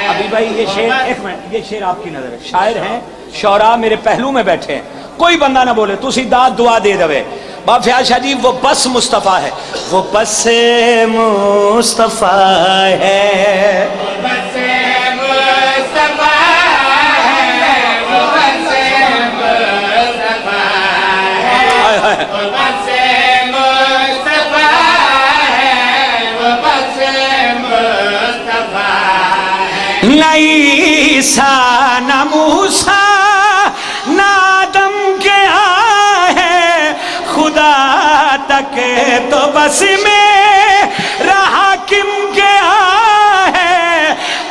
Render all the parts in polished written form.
ابھی بھائی یہ شعر، ایک منٹ، یہ شعر آپ کی نظر ہے، شاعر ہیں، شعراء میرے پہلو میں بیٹھے ہیں، کوئی بندہ نہ بولے، تسی داد دعا دے دوے. باپ فیاض شاہ جی وہ بس مصطفیٰ ہے، وہ بس مصطفیٰ ہے، بس مصطفیٰ ہے، وہ بس مصطفیٰ ہے، وہ بس مصطفیٰ ہے، وہ بس مصطفیٰ ہے. نہ عیسیٰ نہ موسیٰ نہ آدم کے ہے خدا تک تو بس میں حاکم گیا ہے،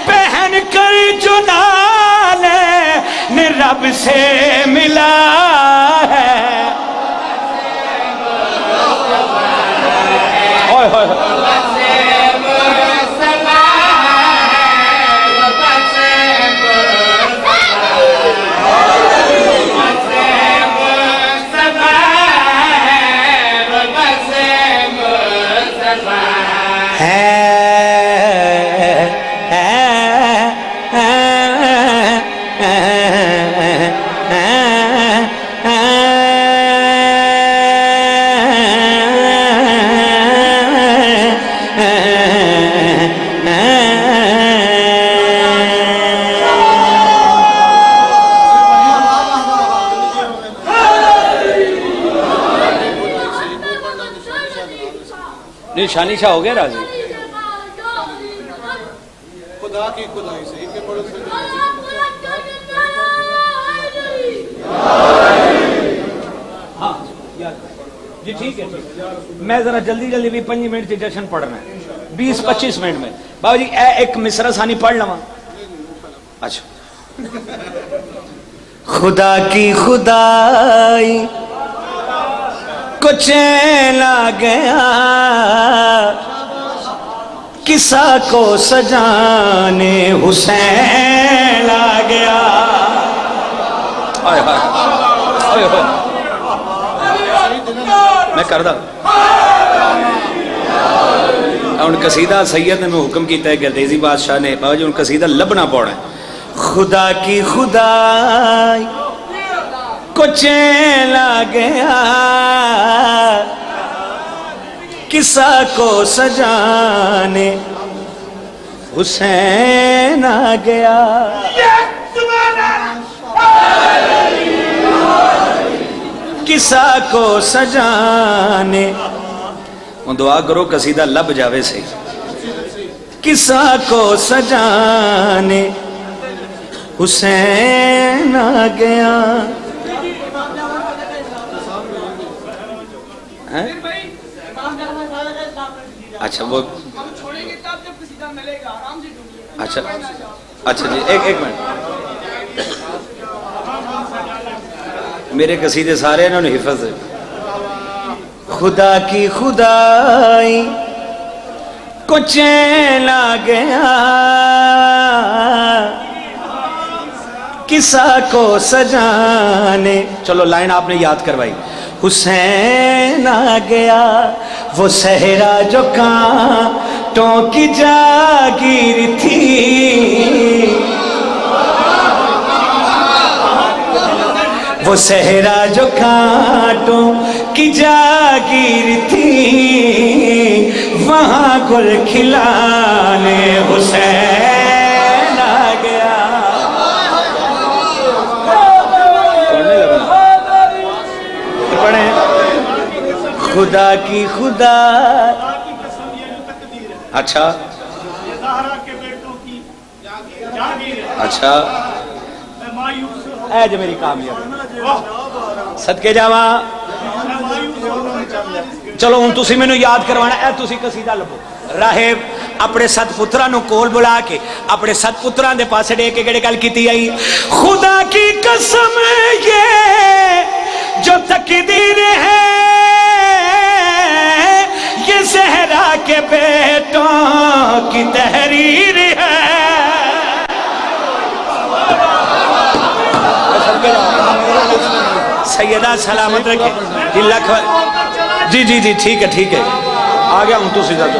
پہن کر جو نالے رب سے ملا ہے. شانی شاہ ہو گیا راضی. خدا کی خدائی سے ایک پڑھو سے ہاں جی ٹھیک ہے. میں ذرا جلدی جلدی بھی 5 منٹ سے جشن پڑھنا ہے، 20-25 منٹ میں. بابا جی ایک مصرع ثانی پڑھ لواں. اچھا. خدا کی خدائی کو چین آ گیا، قصہ کو سجانے حسین آ گیا. میں کردہ ان قصیدہ سید نے میں حکم کیتا ہے کہ دیزی بادشاہ نے بابا جی ان قصیدہ لبنا پڑھا ہے. خدا کی خدائی کو چین آ گیا، قصہ کو سجانے حسین آ گیا. قصہ کو سجانے دعا کرو قصیدہ لب جاوے سے. قصہ کو سجانے حسین آ گیا. اچھا وہ اچھا اچھا جی ایک منٹ. میرے قصیدے سارے انہوں نے حفظ ہے. خدا کی خدائی کو چین آ گیا، قصہ کو سجانے. چلو لائن آپ نے یاد کروائی. حسین آ گیا وہ صحرا جو کانٹوں کی جاگیر تھی، وہ صحرا جو کانٹوں کی جاگیر تھی، وہاں گل کھلانے حسین آ گیا. خدا کی خدا. اچھا اچھا اے جو میری کامیاب صدقے جاواں. چلو ہن تسی مینوں یاد کروانا. اے تسی قصیدہ لبو. راہب اپنے ست پتراں نو کول بلا کے اپنے ست پتراں دے پاسے ڈے کے گڑے گل کیتی آئی. خدا کی قسم یہ جو تقدیر ہے، یہ زہرا کے بیٹوں کی تحریر ہے. سیدہ سلامت رکھے جی. لکھ جی جی جی ٹھیک ہے ٹھیک ہے. آ گیا ہوں تو سیدھا جو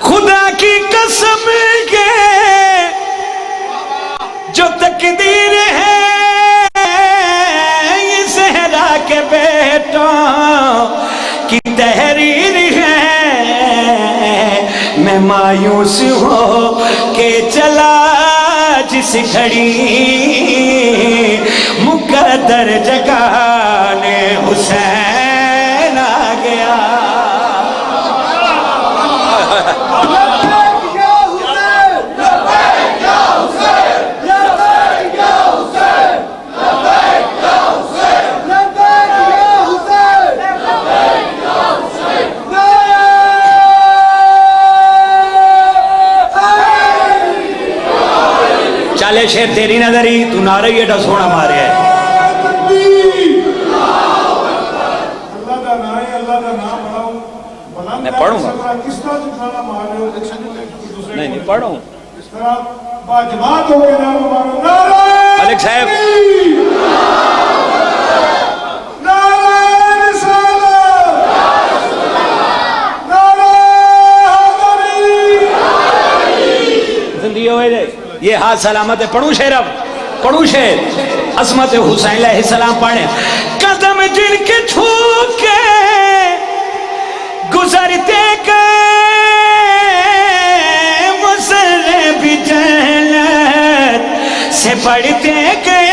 خدا کی قسم یہ جو تقدیر ہے یہ زہرا کے بیٹوں کی تحریر ہے میں مایوس ہو کے چلا جس گھڑی مقدر جگانے حسین آ گیا چالے شیر تیری نظری تو نہ رہی ایڈا سونا مارے ہے اللہ کا نام ہے اللہ کا نام بڑھاؤں میں پڑھوں گا کس طرح تم کھانا مار رہے ہو نہیں پڑھوں اس طرح باجماعت ہو کے نام مارو نعرہ ملک صاحب نعرہ رسالت نعرہ حیدری زندگی ہوئے دے یہ ہاتھ سلامت ہے پڑھوں شیر اب پڑھوں شیر عظمت حسین علیہ السلام پڑھیں قدم جن کے چھو کے گزرتے گئے مسئلے بھی جہلت سے پڑھتے گئے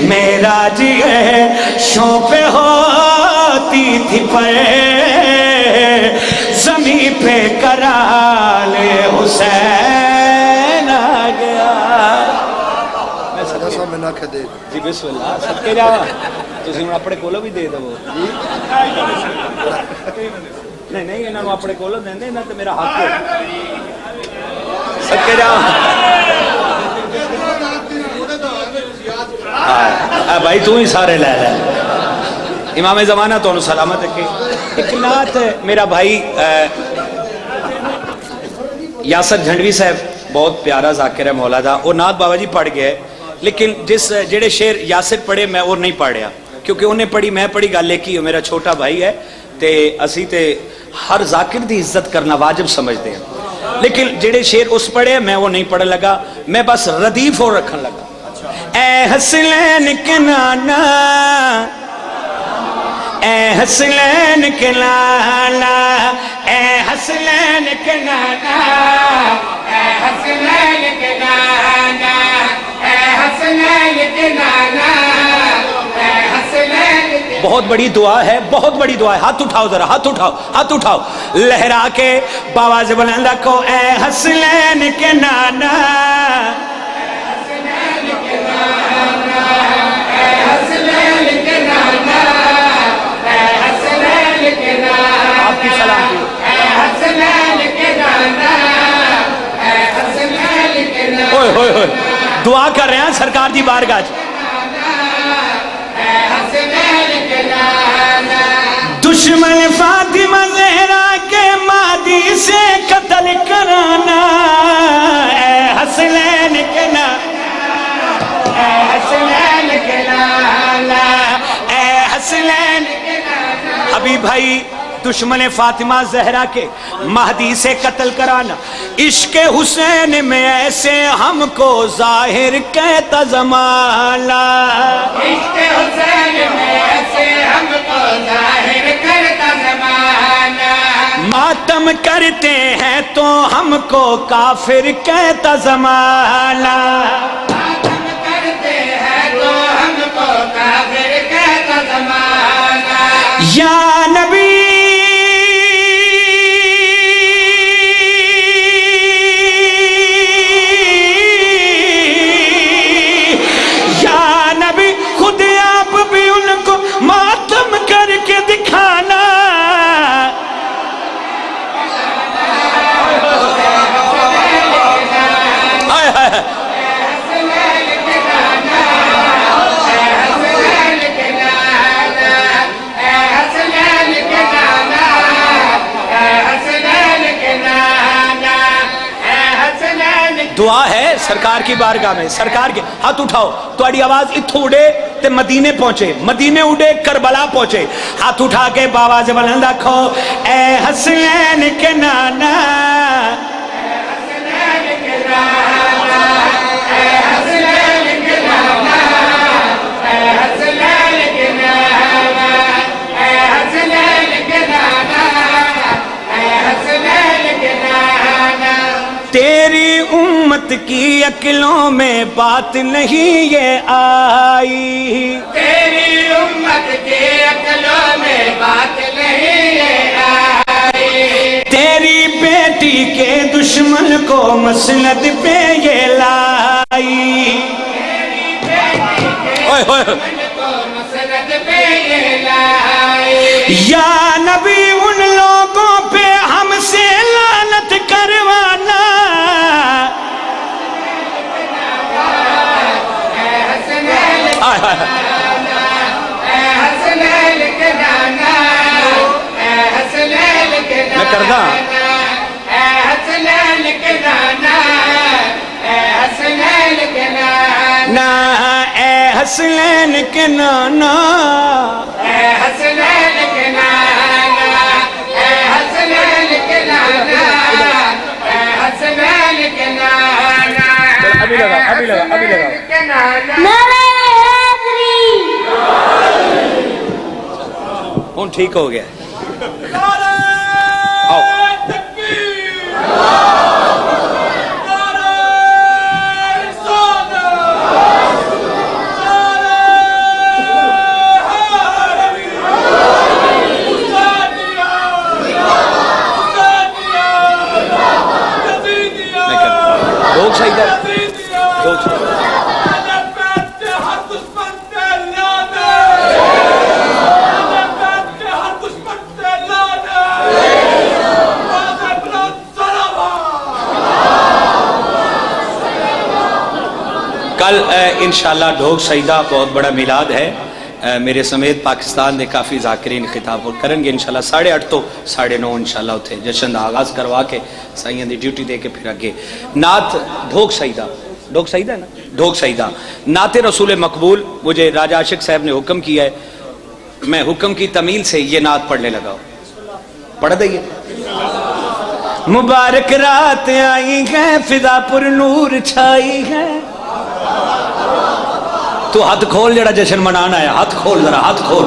میرا جگر شوں پہ ہوتی تھی پر زمین پہ کرال حسین آ گیا جی بسم اللہ صدقے جاوا تسی ہن اپنے کولو بھی دے دو نہیں انہاں نوں اپنے کولو دیندے انہاں تے میرا حق ہے صدقے جاوا بھائی تو ہی سارے لے لے امام زمانہ تو سلامت ہے کہ ایک نعت میرا بھائی یاسر جھنڈوی صاحب بہت پیارا ذاکر ہے مولا دا وہ نعت بابا جی پڑھ گئے لیکن جڑے شیر یاسر پڑھے میں وہ نہیں پڑھیا کیونکہ انہیں پڑھی میں پڑھی گل ایک ہی میرا چھوٹا بھائی ہے تے اسی تے ہر ذاکر دی عزت کرنا واجب سمجھتے ہیں لیکن جڑے شیر اس پڑھے میں وہ نہیں پڑھ لگا میں بس ردیف اور رکھن لگا اے حسنین کے نانا اے حسنین کے نانا اے حسنین کے نانا اے حسنین کے نانا اے حسنین کے نانا اے حسنین کے بہت بڑی دعا ہے بہت بڑی دعا ہے ہاتھ اٹھاؤ ذرا ہاتھ اٹھاؤ لہرا کے باواز بلند کو اے حسنین کے نانا آپ کی سلام ہوئے دعا کر رہے ہیں سرکار دی بارگاہ دشمن فاطمہ زہرا کے مادی سے قتل کرانا اے حسنین کے نانا اے حسنین کے نانا اے حسنین حبیب بھائی دشمن فاطمہ زہرا کے مہدی سے قتل کرانا عشق حسین میں ایسے ہم کو ظاہر کہتا زمانہ عشق حسین میں ایسے ہم کو ظاہر کرتا زمانہ ماتم کرتے ہیں تو ہم کو کافر کہتا زمانہ ماتم کرتے ہیں تو ہم کو کافر کہتا زمانہ یا نبی خود آپ بھی ان کو ماتم کر کے دکھانا دعا ہے سرکار کی بارگاہ میں سرکار کے ہاتھ اٹھاؤ تھوڑی آواز اتھو اڑے تے مدینے پہنچے، مدینے اڑے کربلا پہنچے، ہاتھ اٹھا کے باواز بلند آکھو اے حسین کے نانا، تیری امت کی عقلوں میں بات نہیں یہ آئی، تیری امت کی عقلوں میں بات نہیں یہ آئی، تیری بیٹی کے دشمن کو مسند پہ یہ لائی، یا نبی ان لوگوں پہ ہم سے لعنت کروانا، میں کردہ نا اے حسنین کے نانا، ابھی لگا ہوں ٹھیک ہو گیا، آؤ کل انشاءاللہ ڈھوک سیدہ بہت بڑا میلاد ہے، میرے سمیت پاکستان دے کافی ذاکرین خطاب کریں گے انشاءاللہ 8:30 تو 9:30 انشاءاللہ ہوتے جشن دا آغاز کروا کے سائیاں دی ڈیوٹی دے کے پھر آگے نعت ڈھوک سیدہ ہے نا، ڈھوک سیدہ نعت رسول مقبول، مجھے راجہ عاشق صاحب نے حکم کیا ہے، میں حکم کی تمیل سے یہ نعت پڑھنے لگا ہوں، پڑھ دئیے۔ مبارک رات آئی ہے فضا پر نور چھائی ہے، تو ہاتھ کھول جڑا جشن منانا ہے، ہاتھ کھول ذرا ہاتھ کھول۔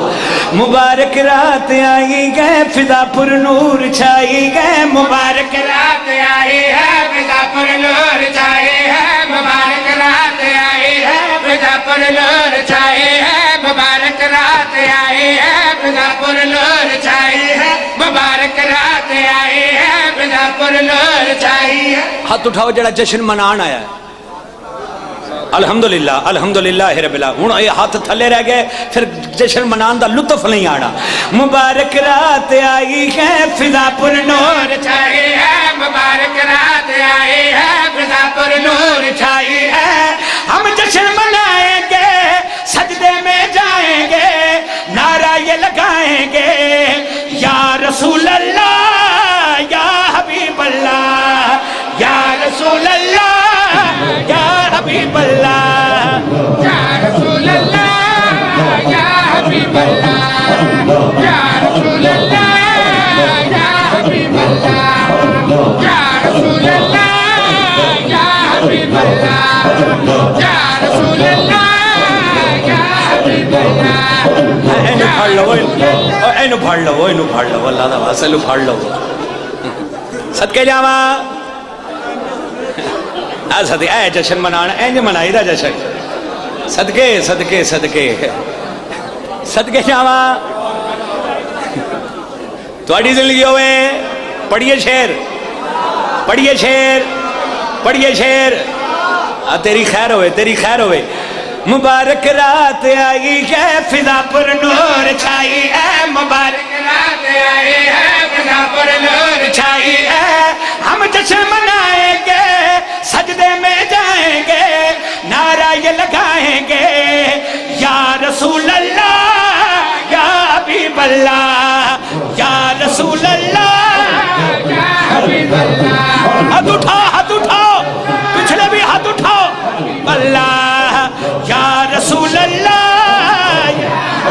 مبارک رات آئی ہے فضا پر نور چھائی ہے، مبارک رات آئی ہے فضا پر نور چھائی ہے، مبارک رات آئی ہے فضا پر نور چھائی ہے، مبارک رات آئی ہے فضا پر نور چھائی ہے، مبارک رات آئی ہے فضا پر نور چھائی ہے۔ ہاتھ اٹھاؤ جڑا جشن منان آیا ہے، الحمدللہ الحمدللہ رب العالمین۔ ہن یہ ہاتھ تھلے رہ گئے، پھر جشن منان دا لطف نہیں آنا۔ مبارک رات آئی ہے فضا پر نور چھائی ہے، مبارک رات آئی ہے فضا پر نور چھائی ہے، ہم جشن منائیں گے، سجدے میں جائیں گے، نعرہ یہ لگائیں گے، یا رسول اللہ یا حبیب اللہ، یا رسول اللہ یا حبیب اللہ، یا رسول اللہ یا حبیب اللہ، یا رسول اللہ یا حبیب اللہ، یا رسول اللہ یا حبیب اللہ، یا رسول اللہ یا حبیب اللہ۔ اینو پھاڑ لو، اینو پھاڑ لو، اینو پھاڑ لو، اللہ دا واسطہ اینو پھاڑ لو، صدقے جاواں صدقے اے جشن منانا، اینج منائی دا جشن، صدقے صدقے صدقے صدقے جاواں تواڈی زندگی ہوئے۔ پڑھیے شعر، پڑھیے شعر، پڑھیے شعر، تیری خیر ہوئے، تیری خیر ہوئے۔ مبارک رات آئی ہے فضا پر نور چھائی ہے، مبارک رات آئی ہے فضا پر نور چھائی ہے، ہم جشن منائیں گے، سجدے میں جائیں گے، نعرہ یہ لگائیں گے، یا رسول اللہ یا حبیب اللہ، یا رسول اللہ یا حبیب اللہ۔ ہاتھ اٹھاؤ، ہاتھ اٹھاؤ، پچھلے بھی ہاتھ اٹھاؤ، اللہ یا رسول اللہ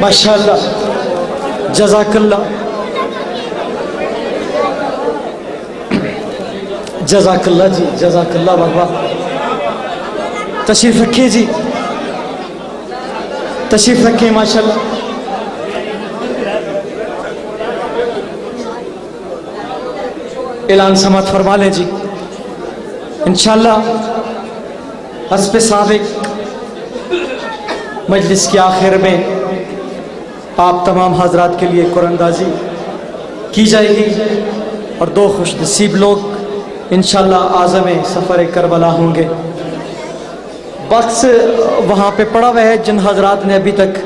ماشاءاللہ جزاک اللہ جزاک اللہ جی جزاک اللہ بابا تشریف رکھیے جی تشریف رکھیے ماشاءاللہ اعلان سماعت فرما لیں جی انشاءاللہ حسب سابق مجلس کے آخر میں آپ تمام حضرات کے لیے قرآن اندازی کی جائے گی اور دو خوش نصیب لوگ انشاءاللہ اعظم سفر کربلا ہوں گے. باکس وہاں پہ پڑا ہوا ہے، جن حضرات نے ابھی تک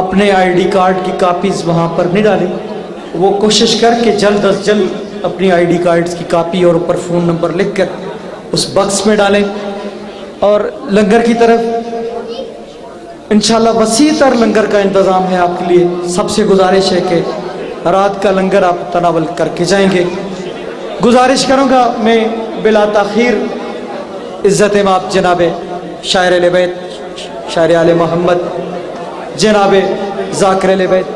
اپنے آئی ڈی کارڈ کی کاپیز وہاں پر نہیں ڈالی وہ کوشش کر کے جلد از جلد اپنی آئی ڈی کارڈز کی کاپی اور اوپر فون نمبر لکھ کر اس باکس میں ڈالیں. اور لنگر کی طرف انشاءاللہ وسیع تر لنگر کا انتظام ہے آپ کے لیے. سب سے گزارش ہے کہ رات کا لنگر آپ تناول کر کے جائیں گے. گزارش کروں گا میں بلا تاخیر عزت مآب جناب شاعر اہل بیت شاعر آل محمد جناب ذاکر اہل بیت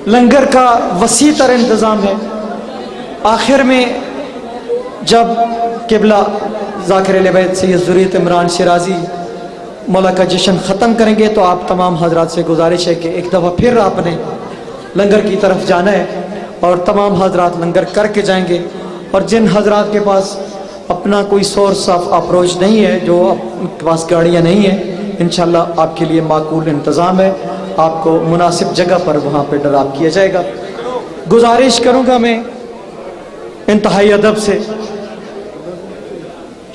لنگر کا وسیع تر انتظام ہے. آخر میں جب قبلہ ذاکر اہل بیت سید ذریت عمران شیرازی مولا کا جشن ختم کریں گے تو آپ تمام حضرات سے گزارش ہے کہ ایک دفعہ پھر آپ نے لنگر کی طرف جانا ہے اور تمام حضرات لنگر کر کے جائیں گے. اور جن حضرات کے پاس اپنا کوئی سورس آف اپروچ نہیں ہے، جو ان کے پاس گاڑیاں نہیں ہیں، انشاءاللہ آپ کے لیے معقول انتظام ہے. آپ کو مناسب جگہ پر وہاں پہ ڈراپ کیا جائے گا. گزارش کروں گا میں انتہائی ادب سے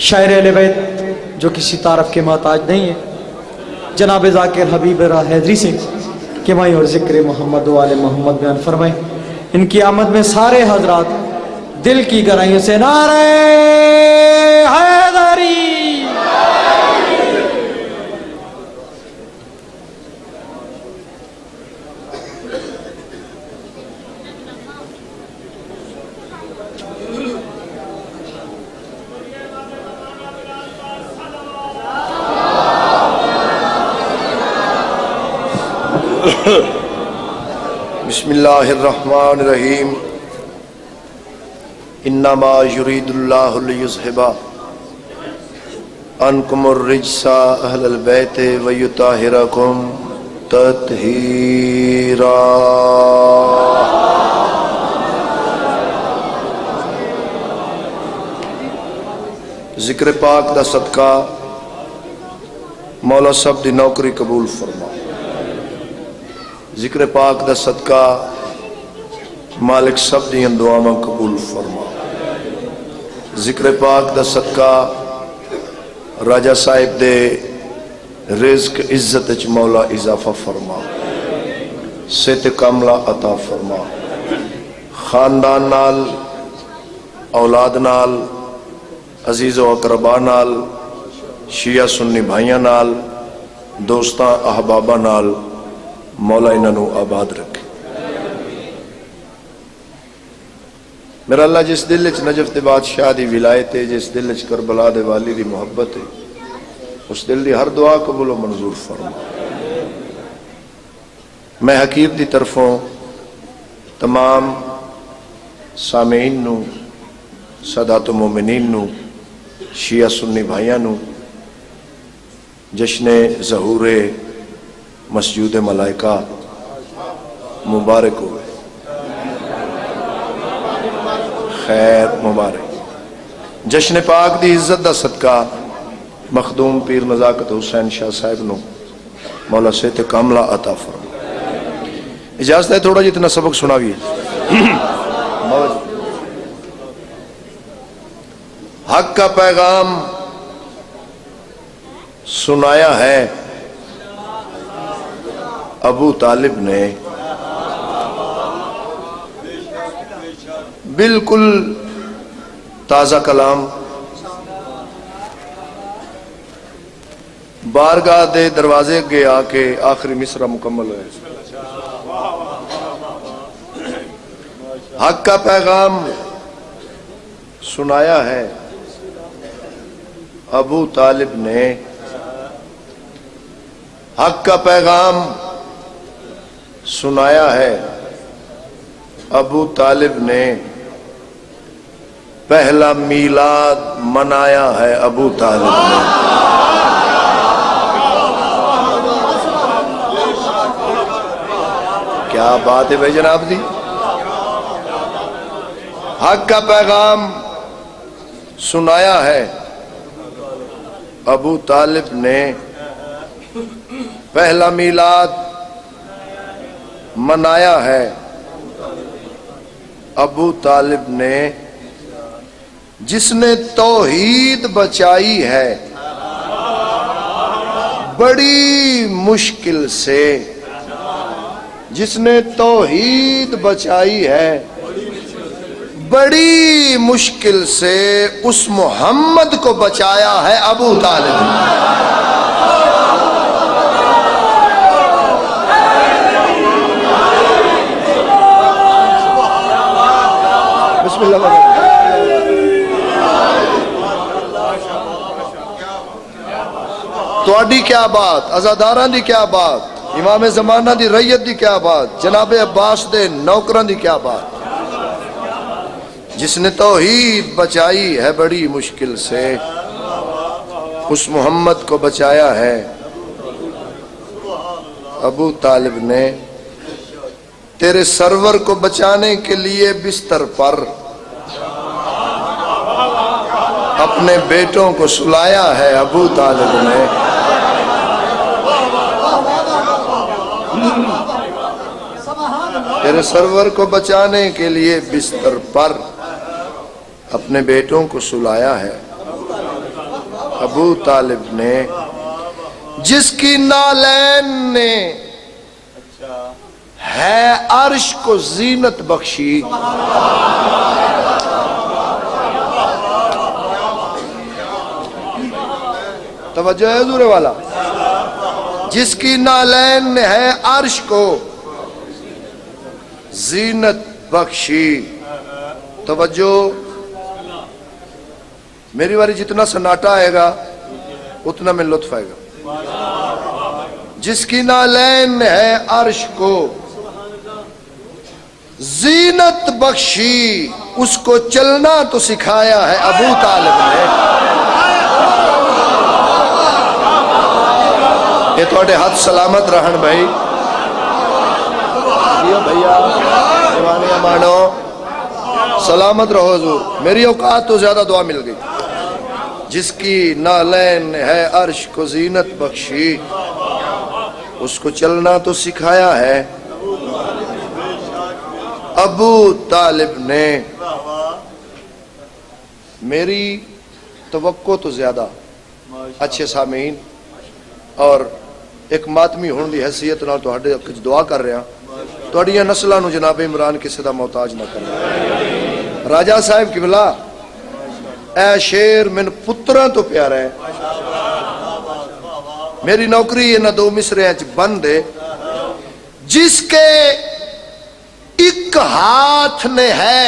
شاعر اہل بیت جو کسی تعارف کے محتاج نہیں ہے جناب ذاکر حبیب راہ حیدری سے کہ میں اور ذکر محمد و آل محمد بیان فرمائیں. ان کی آمد میں سارے حضرات دل کی گہرائیوں سے نعرہ حیدری. بسم اللہ الرحمن الرحیم. انما یرید اللہ لیذھب عنکم الرجس اہل البیت ویطہرکم تطہیرا. ذکر پاک دا صدقہ مولا صاحب دی نوکری قبول فرما. ذکر پاک دا صدقہ مالک سب دیاں دعاواں قبول فرما. ذکر پاک دا صدقہ راجہ صاحب دے رزق عزت وچ مولا اضافہ فرما. صحت کاملہ عطا فرما. خاندان نال، اولاد نال، عزیز و اقربا نال، شیعہ سنی بھائیاں نال، دوستاں احباباں نال مولا انہوں آباد رکھے. میرا اللہ جس دل وچ نجف دے بادشاہ دی ولایت ہے، جس دل وچ کربلا دے والی دی محبت ہے، اس دل دی ہر دعا قبول و منظور فرما. میں حقیر دی طرفوں تمام سامعین نو، سادات و مومنین نو، شیعہ سنی بھائیاں نو جشن ظہور مسجود ملائکہ مبارک ہوئے. خیر مبارک. جشن پاک دی عزت دا صدقہ مخدوم پیر نزاکت حسین شاہ صاحب نو مولا صحت کاملہ عطا فرما. اجازت ہے تھوڑا جتنا سبق سناویے. حق کا پیغام سنایا ہے ابو طالب نے، بالکل تازہ کلام، بارگاہ دے دروازے گے آ کے آخری مصرع مکمل ہوئے. حق کا پیغام سنایا ہے ابو طالب نے. حق کا پیغام سنایا ہے ابو طالب نے. پہلا میلاد منایا ہے ابو طالب نے. کیا بات ہے بھائی جناب جی. حق کا پیغام سنایا ہے ابو طالب نے. پہلا میلاد منایا ہے ابو طالب نے. جس نے توحید بچائی ہے بڑی مشکل سے. جس نے توحید بچائی ہے بڑی مشکل سے اس محمد کو بچایا ہے ابو طالب نے. بسم اللہ. تواڈی کیا بات، عزاداراں دی کیا بات، امام زمانہ دی ریت دی کیا بات، جناب عباس دے نوکراں دی کیا بات. جس نے توحید بچائی ہے بڑی مشکل سے اس محمد کو بچایا ہے ابو طالب نے. تیرے سرور کو بچانے کے لیے بستر پر اپنے بیٹوں کو سلایا ہے ابو طالب نے. تیرے سرور کو بچانے کے لیے بستر پر اپنے بیٹوں کو سلایا ہے ابو طالب نے. جس کی نالین نے ہے عرش کو زینت بخشی. توجہ ہے حضور والا. جس کی نالین نے ہے عرش کو زینت بخشی. توجہ. میری باری جتنا سناٹا آئے گا اتنا میں لطف آئے گا. جس کی نالین نے ہے عرش کو زینت بخشی اس کو چلنا تو سکھایا ہے ابو طالب نے. یہ تھوڑے ہاتھ سلامت رہن بھائی. بھیا دیوانے امانو سلامت رہو حضور. میری اوقات تو زیادہ دعا مل گئی. جس کی نالین ہے عرش کو زینت بخشی اس کو چلنا تو سکھایا ہے ابو طالب نے. میری توقع تو زیادہ اچھے سامعین اور ایک ماتمی ہونے دی حیثیت نال تہاڈے حق وچ دعا کر رہا تہاڈیاں نسلاں نو جناب عمران کسے دا محتاج نہ کرنا. راجہ صاحب قبلہ اے شیر من پتراں تو پیارا ہے. میری نوکری انہاں دو مصرے وچ بند ہے. جس کے ایک ہاتھ نے ہے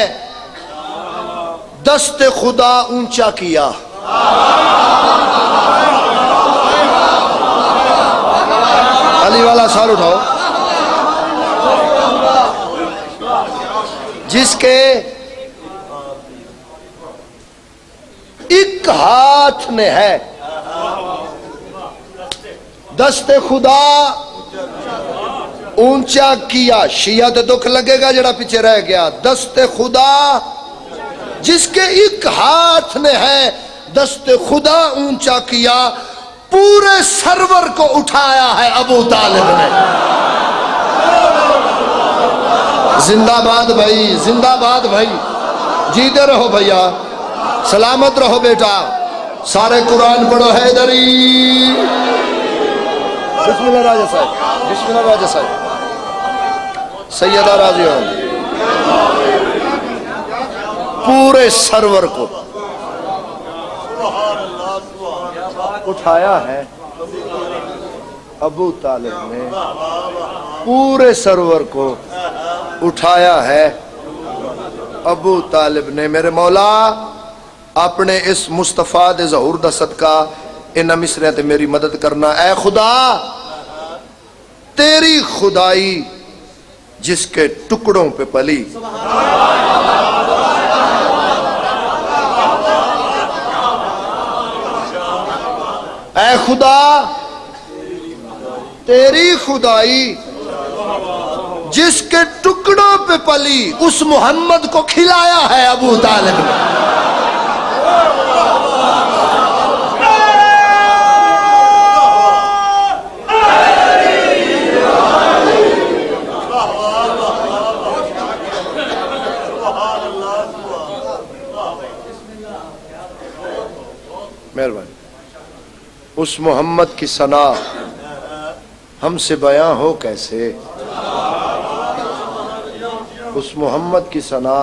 دست خدا اونچا کیا. علی والا سال اٹھاؤ. جس کے ایک ہاتھ نے ہے دست خدا اونچا کیا. شیعہ تے دکھ لگے گا جڑا پیچھے رہ گیا. دست خدا جس کے ایک ہاتھ نے ہے دست خدا اونچا کیا پورے سرور کو اٹھایا ہے ابو طالب نے. زندہ باد بھائی, زندہ باد بھائی, جیتے رہو بھیا, سلامت رہو بیٹا. سارے قرآن پڑھو حیدری. بسم اللہ راجہ صاحب, بسم اللہ راجہ صاحب. سیدہ راضی ہوں. پورے سرور کو اٹھایا ہے ابو طالب نے پورے سرور کو اٹھایا ہے. ابو طالب نے میرے مولا اپنے اس مصطفیٰ دے ظہور دا صدقہ ان مصریاں تے میری مدد کرنا. اے خدا تیری خدائی جس کے ٹکڑوں پہ پلی, اے خدا تیری خدائی جس کے ٹکڑوں پہ پلی اس محمد کو کھلایا ہے ابو طالب نے. مہربانی. اس محمد کی ثنا ہم سے بیاں ہو کیسے, اس محمد کی ثنا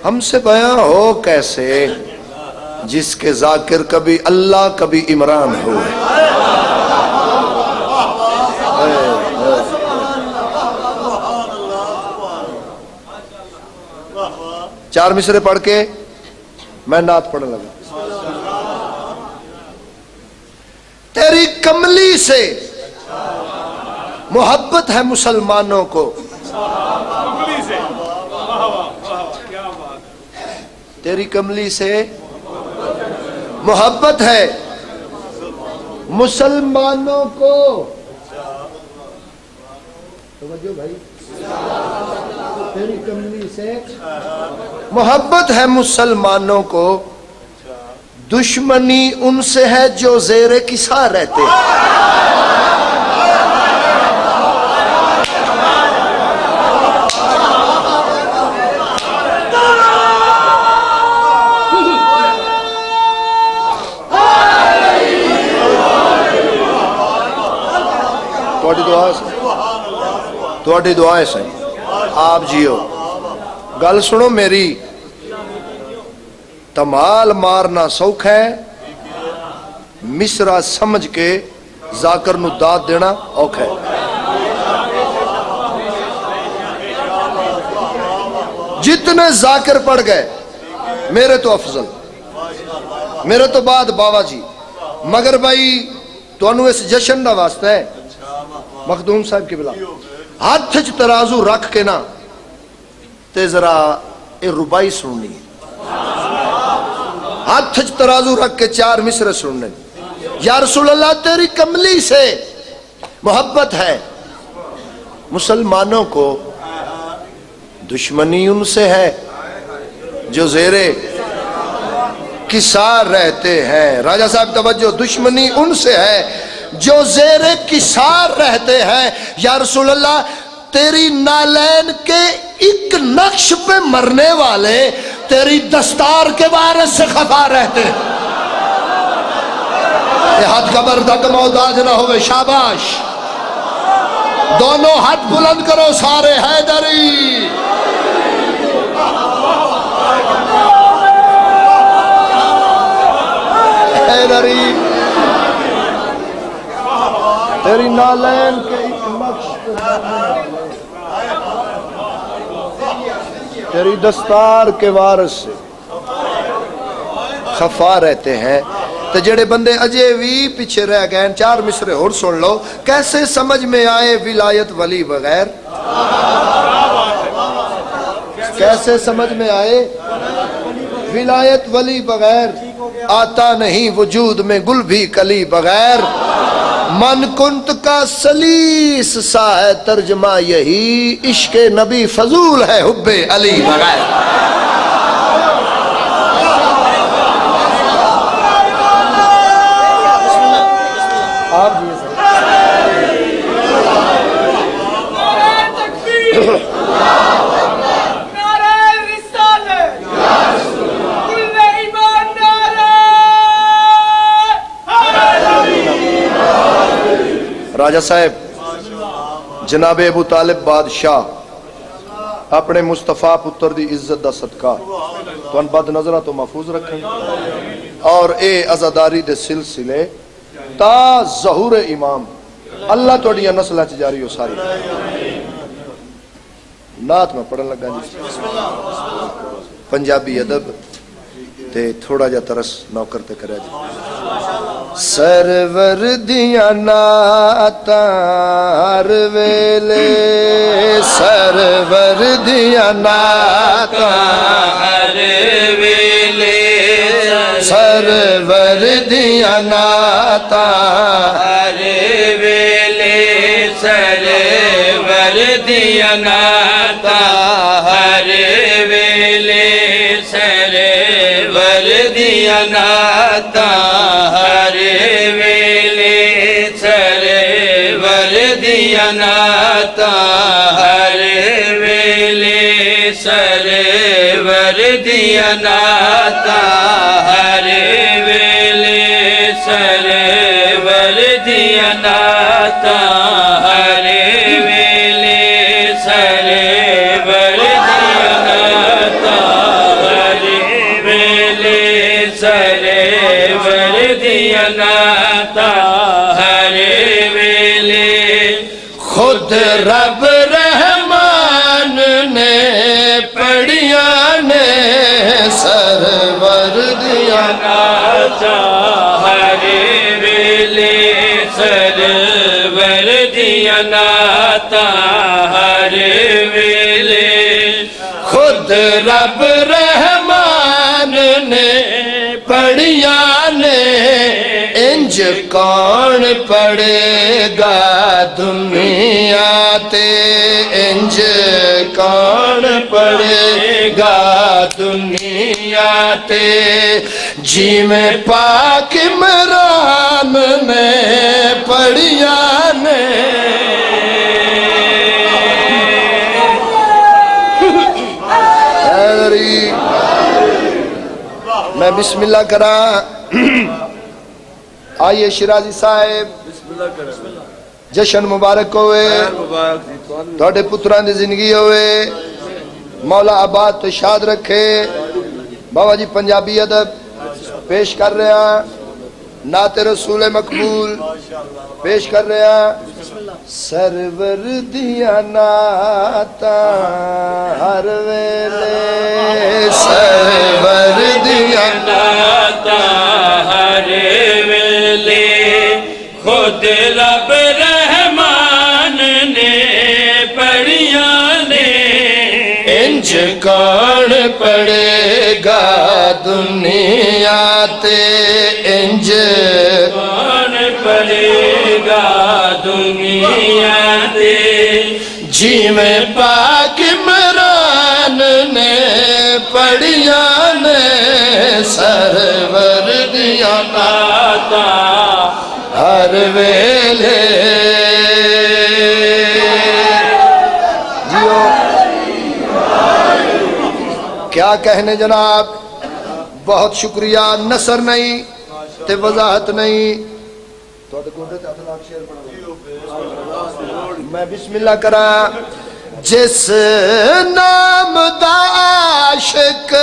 ہم سے بیاں ہو کیسے, جس کے ذاکر کبھی اللہ کبھی عمران ہو. چار مصرے پڑھ کے میں نعت پڑھنے لگا. تیری کملی سے محبت ہے مسلمانوں کو, تیری کملی سے محبت ہے مسلمانوں کو. توجہ بھائی, تیری کملی سے محبت ہے مسلمانوں کو, دشمنی ان سے ہے جو زیر کسا رہتے. تھوڑی دعائیں سے آپ جیو. گل سنو میری, تمال مارنا سوکھ ہے, مصرا سمجھ کے ذاکر نو داد دینا اوکھ ہے. جتنے ذاکر پڑھ گئے میرے تو افضل, میرے تو بعد بابا جی, مگر بھائی تو انو اس جشن دا واسطہ ہے. مخدوم صاحب کی بلا ہاتھ چ ترازو رکھ کے نا تے ذرا اے ربائی سننی, ہاتھ چ ترازو رکھ کے چار مصرے سننے. یا رسول اللہ تیری کملی سے محبت ہے مسلمانوں کو, دشمنی ان سے ہے جو زیرے کسار رہتے ہیں. راجہ صاحب توجہ, دشمنی ان سے ہے جو زیر کسار رہتے ہیں. یا رسول اللہ تیری نالین کے ایک نقش پہ مرنے والے تیری دستار کے وارث سے خفا رہتے ہیں. یہ ہاتھ قبر تک محتاج نہ ہوئے. شاباش, دونوں ہاتھ بلند کرو سارے حیدری. حیدری تیری نالین کے ایک نقش تیری دستار کے وارث سے خفا رہتے ہیں. تو جڑے بندے اجے بھی پیچھے رہ گئے, چار مصرے اور سن لو. کیسے سمجھ میں آئے ولایت ولی بغیر, کیسے سمجھ میں آئے ولایت ولی بغیر, آتا نہیں وجود میں گل بھی کلی بغیر. من کنت کا سلیس سا ہے ترجمہ یہی, عشق نبی فضول ہے حب علی بغیر. آپ جی راجہ صاحب جناب ابو طالب بادشاہ اپنے مصطفیٰ پتر دی عزت دا صدقہ تو ان بد نظرہ تو محفوظ رکھیں اور اے عزاداری دے سلسلے تا ظہور امام اللہ توڑیاں نسلہ چ جاری ہو ساری نعت میں پڑھن لگا جی پنجابی ادب تے تھوڑا جا ترس نوکر تے کرے جی سرور دیاں نعتاں ہر ویلے سرور دیاں نعتاں ہر ویلے سرور دیاں نعتاں ہر ویلے سرور دیاں نعتاں ہر ویلے سرور دیاں نعتاں ہر ویلے سرور دیاں نعتاں ہر ویلے سرور دیاں نعتاں ہر ویلے سرور دیاں نعتاں ہر ویلے سرور دیاں نعتاں ہر ویلے سرور دیاں نعتاں ہر ویلے خود رب رحمان نے پڑھیاں نے سرور دیاں نعتاں ہر ویلے سرور دیاں نعتاں ہر ویلے خود رب رحمان نے پڑھیاں نے انج کون پڑھے گا دنیا تے انج کون پڑھے گا دنیا تے جی میں پاک عمران نے پڑھیاں نے میں بسم اللہ کرا آئیے شیرازی صاحب جشن مبارک ہوئے توڑے پتران دی زندگی ہوئے مولا آباد تو شاد رکھے بابا جی پنجابی ادب پیش کر رہے ہیں نعت رسول مقبول پیش کر رہے ہیں سرور دیاں نعتاں ہر ویلے سرور دیاں نعتاں ہر ویلے خود رب رحمان نے پڑھیاں نے انج کون پڑھے گا دنیا تے انج کون پڑھے گا دنیا تے جی میں پاک عمران نے پڑھیاں نے سرور دیاں نعتاں ہر ویلے جیو کیا کہنے جناب بہت شکریہ نثر نہیں تے وضاحت نہیں میں بسم اللہ کرا جس نام دا عاشق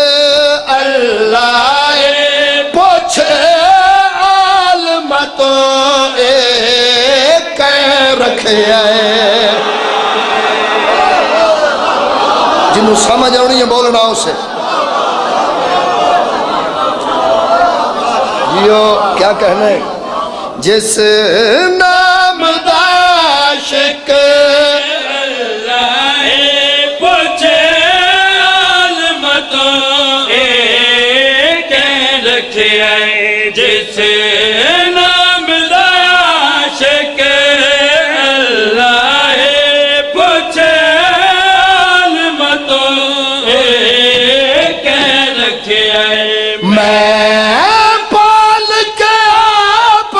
اللہ پوچھے عالم تو ایک رکھے آئے جنہوں سمجھ آنی ہے بولنا اسے جیو کیا کہنے جس نام دا عاشق اللہ پوچھے عالم تو ایک رکھے آئے جس نام دا عاشق اللہ پوچھے عالم تو ایک رکھے آئے میں پال کے آپ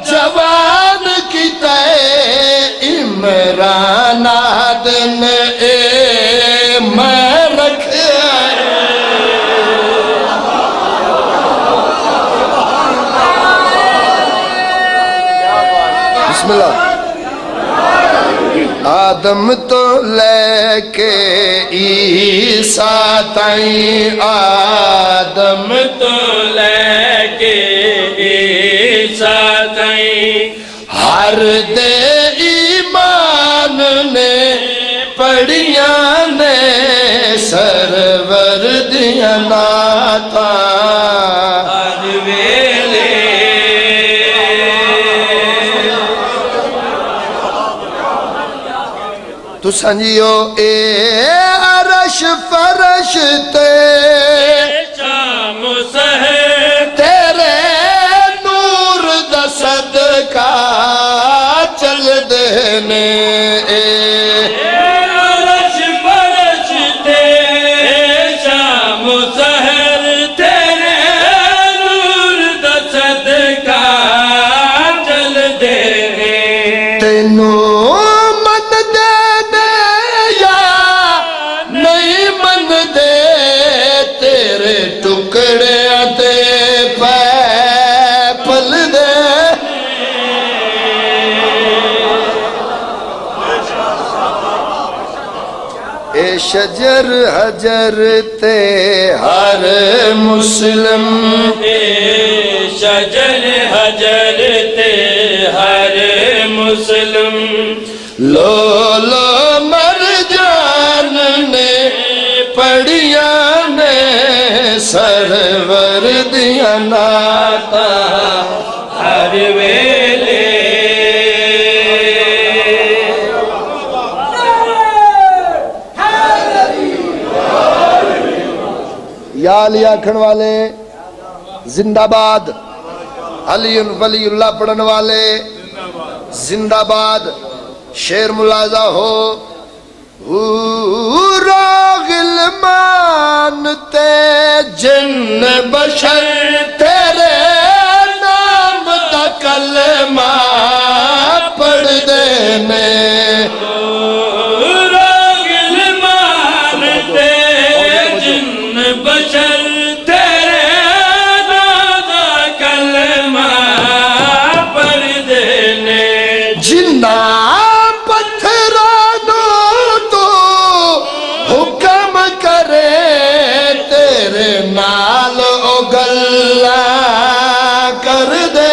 جوان کی تے عمران آدن میں رکھے بسم اللہ آدم تو لے کے عیسیٰ تائیں آدم تو لے کے عیسیٰ ہر دے ایمان نے پڑھیاں نے سرور دیاں نعتاں ہر ویلے تو سنجیو اے عرش فرش تے شام سحر تیرے نور دا صدقہ چل دینے عرش فرش تے شام سحر تیرے نور دا صدقہ چل دینے تینوں من دینے یا نہیں من دے تیرے ٹکڑے تے پل دے اے شجر حجر تے ہر مسلم اے شجر حجر تے ہر مسلم لو لو مر جان نے پڑھیاں نے سرور دیاں نعتاں ہر ویلے یا علی آکھن والے زندہ باد، علی ولی اللہ پڑھن والے زندہ باد، شیر ملازہ ہو راغل مانتے جن بشر تیرے نام دا کلمہ پڑھ دینے راغل مانتے جن بشر تیرے نام دا کلمہ پڑھ دینے جنہ پتھرانوں تو حکم کرے تیرے نال اگلا کر دے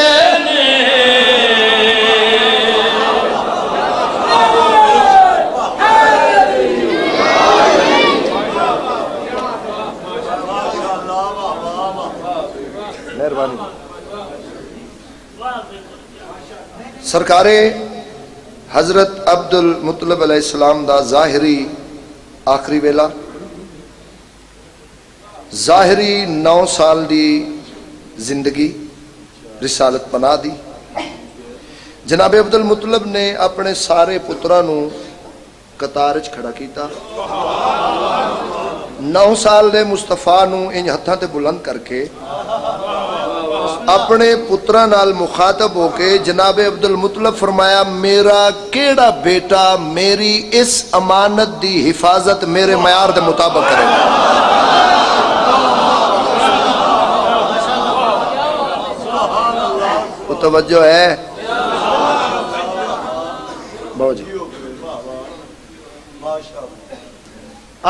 مہربانی سرکار حضرت عبد المطلب علیہ السلام دا ظاہری آخری ویلا ظاہری 9 سال دی زندگی رسالت پناہ دی جناب عبد المطلب نے اپنے سارے پتراں نو قطار وچ کھڑا کیتا 9 سال دے مصطفیٰ نو انج ہتھاں تے بلند کر کے اپنے پتراں نال مخاطب ہو کے جناب عبد المطلب فرمایا میرا کیڑا بیٹا میری اس امانت دی حفاظت میرے معیار دے مطابق کرے گا وہ توجہ ہے بہو جی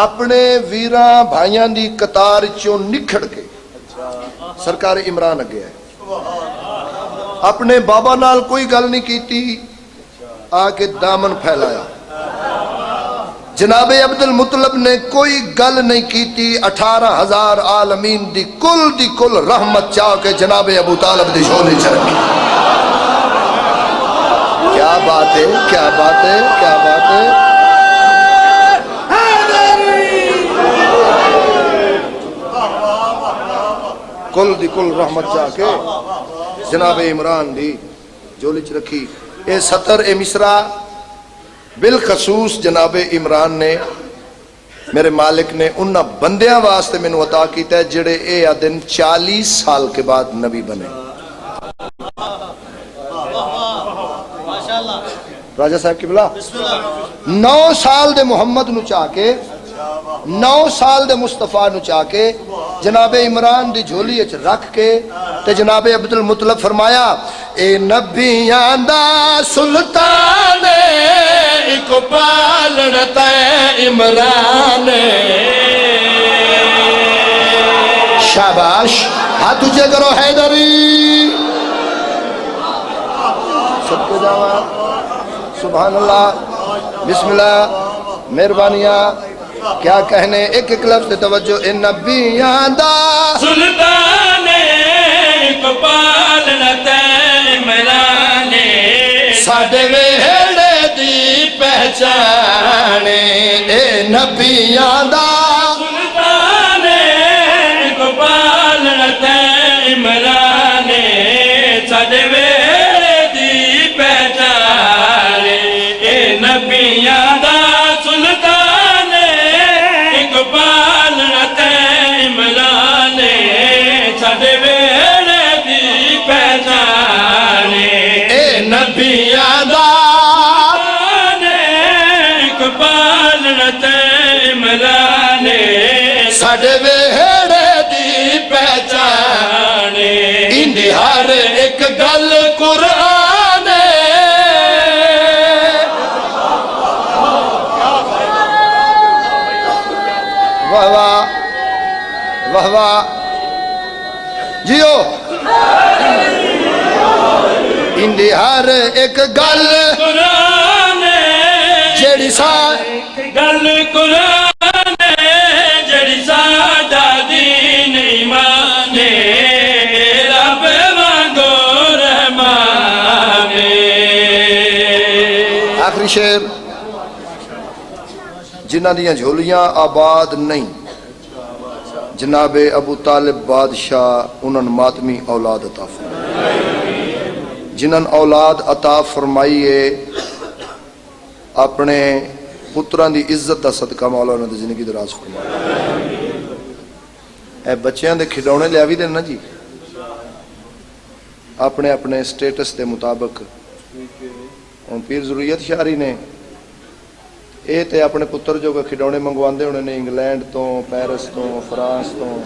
اپنے ویراں بھائیاں دی قطار چوں نکھڑ کے سرکار عمران اگے ہے اپنے بابا نال کوئی گل نہیں کیتی آ کے دامن پھیلایا جناب عبد المطلب نے کوئی گل نہیں کیتی 18,000 عالمین دی کل رحمت چاہ کے جناب ابو طالب دی جھولی چ رکھی کیا بات ہے کیا بات ہے کیا بات ہے کل دی کل رحمت چاہ کے جناب عمران دی جولی چ رکھی اے سطر اے مصرع بالخصوص جناب عمران نے میرے مالک نے انہاں بندیاں واسطے میں نے عطا کیتا ہے جڑے اے دن 40 سال کے بعد نبی بنے راجہ صاحب کی بلا 9 سال دے محمد نو چاہ کے 9 سال دے مصطفیٰ نو چاہ کے جناب عمران دی جھولی اچ رکھ کے تے جناب عبد المطلب فرمایا اے نبیاں دا سلطان اقبال تے عمران شاباش ہاتھ اونچے کرو حیدری سب کو جاوا سبحان اللہ بسم اللہ مہربانیاں کیا کہنے ایک ایک لفظ توجہ اے نبیاں دا سلطان اقبال نتے ملانے ساڈے ویڑے دی پہچان اے نبیاں دا سلطان اقبال نتے ملانے ساڈے ویڑے دی پہچان اے نبیاں دا سلطان اقبال نتے ملانے ساڈے ویڑے دی پہچان اے نبیاں دا اقبال نتے ملانے ساڈے ویڑے دی پہچان اندی ہر ایک گل قرآن واہ واہ واہ واہ جیو اندی ہر ایک گل قرآن جیڑی سا گل قرآن جڑی ساڈا دین ایمان رب وانگو رحمان آخری شعر جنہ دیاں جھولیاں آباد نہیں جناب ابو طالب بادشاہ انہاں ماتمی اولاد عطا فرمائی جنہاں اولاد عطا فرمائی ہے اپنے پتران دی عزت دا صدقہ مولا انہاں دی زندگی دراز فرمائی اے بچیاں دے کھڈونے لیا بھی دینا جی اپنے اپنے سٹیٹس دے مطابق ان پیر ضروریت شاری نے اے تے اپنے پتر جو کہ کھڈونے منگواندے ہونے نے انگلینڈ تو پیرس تو فرانس تو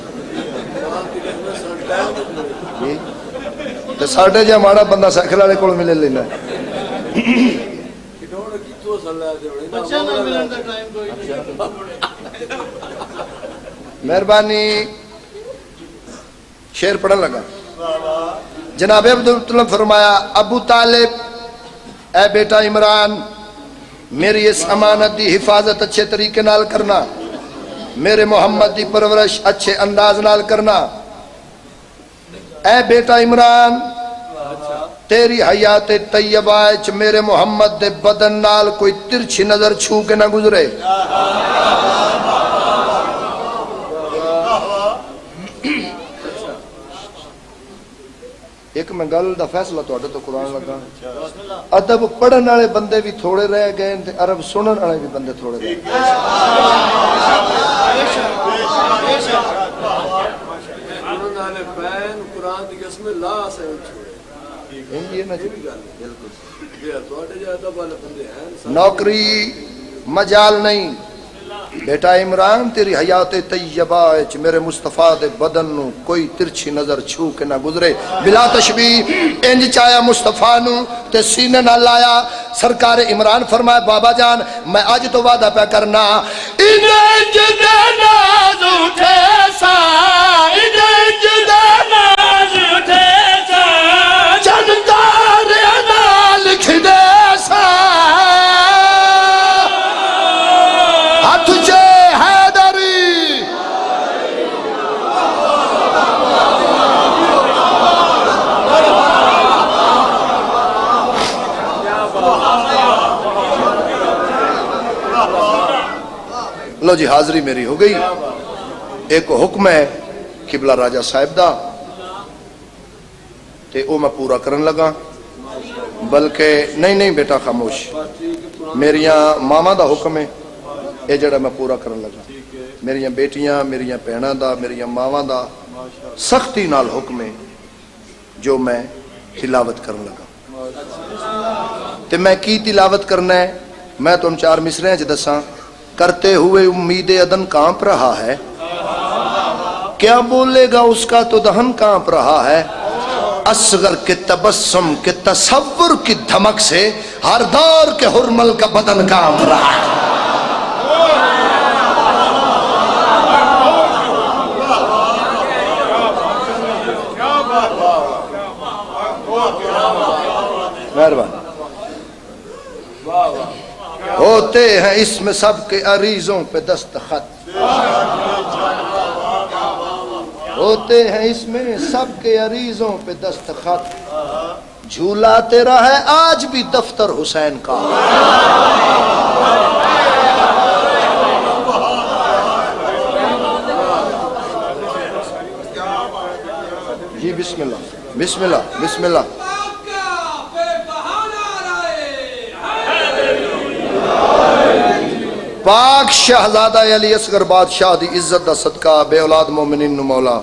جی تے ساڑھے جا ماڑا بندہ سائیکل والے کول ملے لینا ہے مہربانی شعر پڑھن لگا جناب عبدالمطلب فرمایا ابو طالب اے بیٹا عمران میری اس امانت دی حفاظت اچھے طریقے نال کرنا میرے محمد دی پرورش اچھے انداز نال کرنا اے بیٹا عمران تیری حیات طیبہ اچ میرے محمد دے بدن نال کوئی ترچھی نظر چھو کے نہ گزرے ایک میں گل دا فیصلہ تواڈے تو قرآن لگا ادب پڑھن والے بندے بھی تھوڑے رہ گئے تے عرب سنن والے بھی بندے تھوڑے رہ گئے قرآن دی قسم لا سے نوکری مجال نہیں بیٹا عمران تیری حیات طیبہ اچ میرے مصطفیٰ دے بدن نو کوئی ترچھی نظر چھو کے نہ گزرے بلا تشبیہ انج چایا مصطفیٰ نو تے سینے نہ لایا سرکار عمران فرمائے بابا جان میں آج تو وعدہ پہ کرنا انج دے ناز اٹھے سا انج دے ناز اٹھے سا چندار نال کھدے سا ہاتھ چے حیدری لو جی حاضری میری ہو گئی ایک حکم ہے قبلہ راجہ صاحب دا تے او میں پورا کرن لگا بلکہ نہیں بیٹا خاموش میریاں ماما دا حکم ہے اے جڑا میں پورا کرن لگا میریاں بیٹیاں میریاں پہناں دا میریاں ماواں دا سختی نال حکم ہے جو میں تلاوت کرن لگا تے میں کی تلاوت کرنا ہے میں تم چار مصرے ہیں دساں کرتے ہوئے امید عدن کانپ رہا ہے کیا بولے گا اس کا تو دہن کانپ رہا ہے اصغر کے تبسم کے تصور کی دھمک سے ہر دور کے حرمل کا بدن کانپ رہا ہے مہربان ہوتے ہیں اس میں سب کے عریضوں پہ دستخط، ہوتے ہیں اس میں سب کے عریضوں پہ دستخط، جھولا تیرا ہے آج بھی دفتر حسین کا۔ جی بسم اللہ بسم اللہ بسم اللہ۔ پاک شہزادہ علی اصغر بادشاہ دی عزت دا صدقہ بے اولاد مومنین نو مولا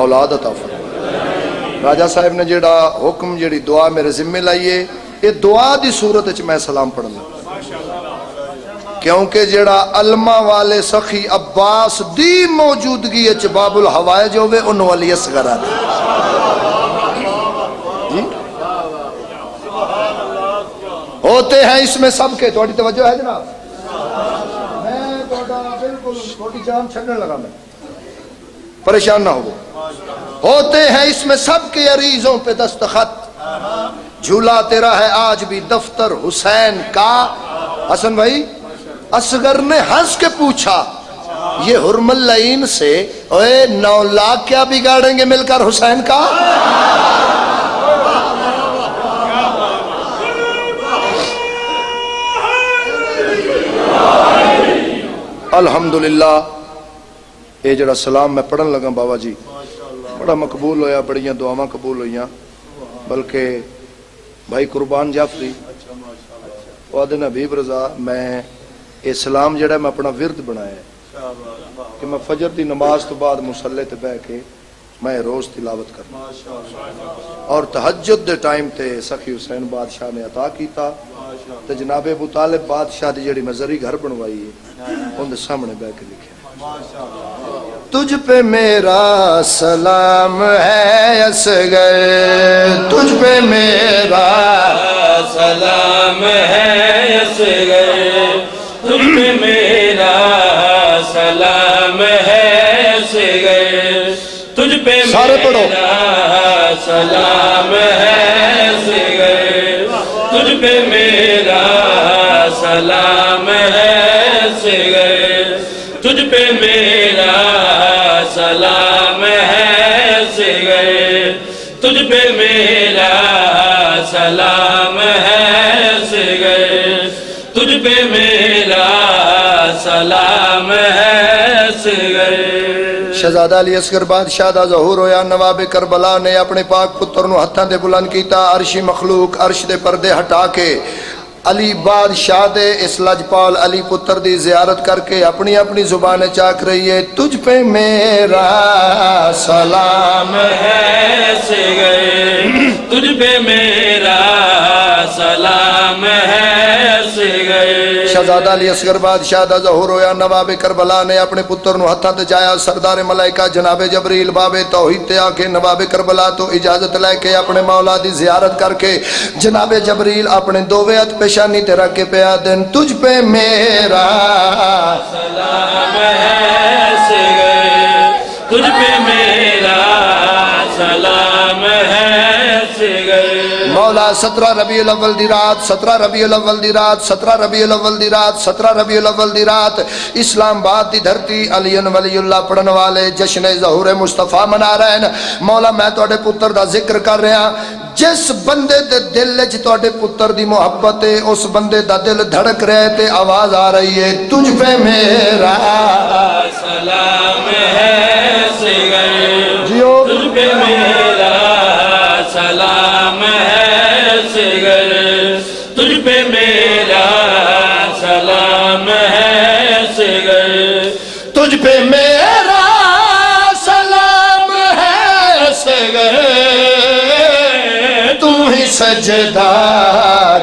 اولاد عطا فرمائے۔ راجہ صاحب نے جیڑا حکم جیڑی دعا میرے ذمہ لائیے، یہ دعا دی صورت وچ میں سلام پڑھنا، کیونکہ جیڑا علمہ والے سخی عباس دی موجودگی وچ باب الحوائج ہوئے انہوں علی اصغر آتے۔ ہوتے ہیں اس میں سب کے، تھوڑی توجہ ہے جناب، میں بالکل تھوڑی جان چھڑنے لگا، میں پریشان نہ ہو۔ ہوتے ہیں اس میں سب کے عریضوں پہ دستخط، جھولا تیرا ہے آج بھی دفتر حسین کا۔ حسن بھائی اصغر نے ہنس کے پوچھا یہ حرم اللعین سے 9 لاکھ کیا بگاڑیں گے مل کر حسین کا؟ الحمدللہ یہ جڑا سلام میں پڑھن لگا بابا جی بڑا مقبول ہویا، بڑیاں دعاواں قبول ہوئیاں، بلکہ بھائی قربان جعفری وعدن حبیب رضا میں یہ سلام جڑا میں اپنا ورد بنایا ہے کہ میں فجر دی نماز تو بعد مصلی تے بیٹھ کے میں روز تلاوت کرنا، اور تہجد دے ٹائم تے سخی حسین بادشاہ نے عطا کیتا تے جناب ابو طالب بادشاہ دی جڑی میں زری گھر بنوائی ہے ان دے سامنے بیٹھ کے لکھے تجھ پہ میرا سلام ہے اصغر، تجھ پہ میرا سلام ہے اصغر، تجھ پہ میرا سلام ہے اصغر، تجھ پہ سارے پڑھو میرا سلام ہے اصغر، تجھ پہ میرا سلام ہے اصغر، تجھ پہ میرا سلام ہے اصغر، تجھ پہ میرا سلام ہے اصغر، تجھ پہ میرا سلام ہے اصغر۔ شہزادہ علی اصغر بادشاہ دا ظہور ہویا، نواب کربلا نے اپنے پاک پتر نو ہتھاں تے بلند کیتا، عرشی مخلوق عرش دے پردے ہٹا کے علی بادشاہ دے اس لجپال علی پتر دی زیارت کر کے اپنی اپنی زبان چاک رہی ہے تجھ پہ میرا سلام ہے اصغر، تجھ پہ میرا سلام ہے اصغر۔ شہزادہ علی اصغر بادشاہ دا ظہور ہویا، نواب کربلا نے اپنے پتر نو ہتھاں تے جایا، سردار ملائکہ جناب جبریل باب توحید تے آ کے نواب کربلا تو اجازت لے کے اپنے مولا دی زیارت کر کے جناب جبریل اپنے دووے ہتھ پیشانی تے رکھ کے پیا دن تجھ پہ میرا سلام ہے اصغر، تجھ پہ میرا سلام ہے اصغر۔ مولا 17 ربیع الاول دی رات 17 ربیع الاول دی رات 17 ربیع الاول دی رات 17 ربیع الاول دی رات اسلام آباد دی دھرتی علی ولی اللہ پڑھن والے جشن ظہور مصطفیٰ منا رہے ہیں۔ مولا میں تواڈے پتر دا ذکر کر رہا، جس بندے دے دل وچ تواڈے پتر دی محبت ہے اس بندے دا دل دھڑک رہے تے آواز آ رہی ہے تجھ پہ میرا سلام ہے اصغر، جیو تجھ پہ میرا سلام ہے اصغر، تجھ پہ میرا سلام ہے اصغر، تجھ پہ میرا سلام ہے اصغر، تو ہی سجدہ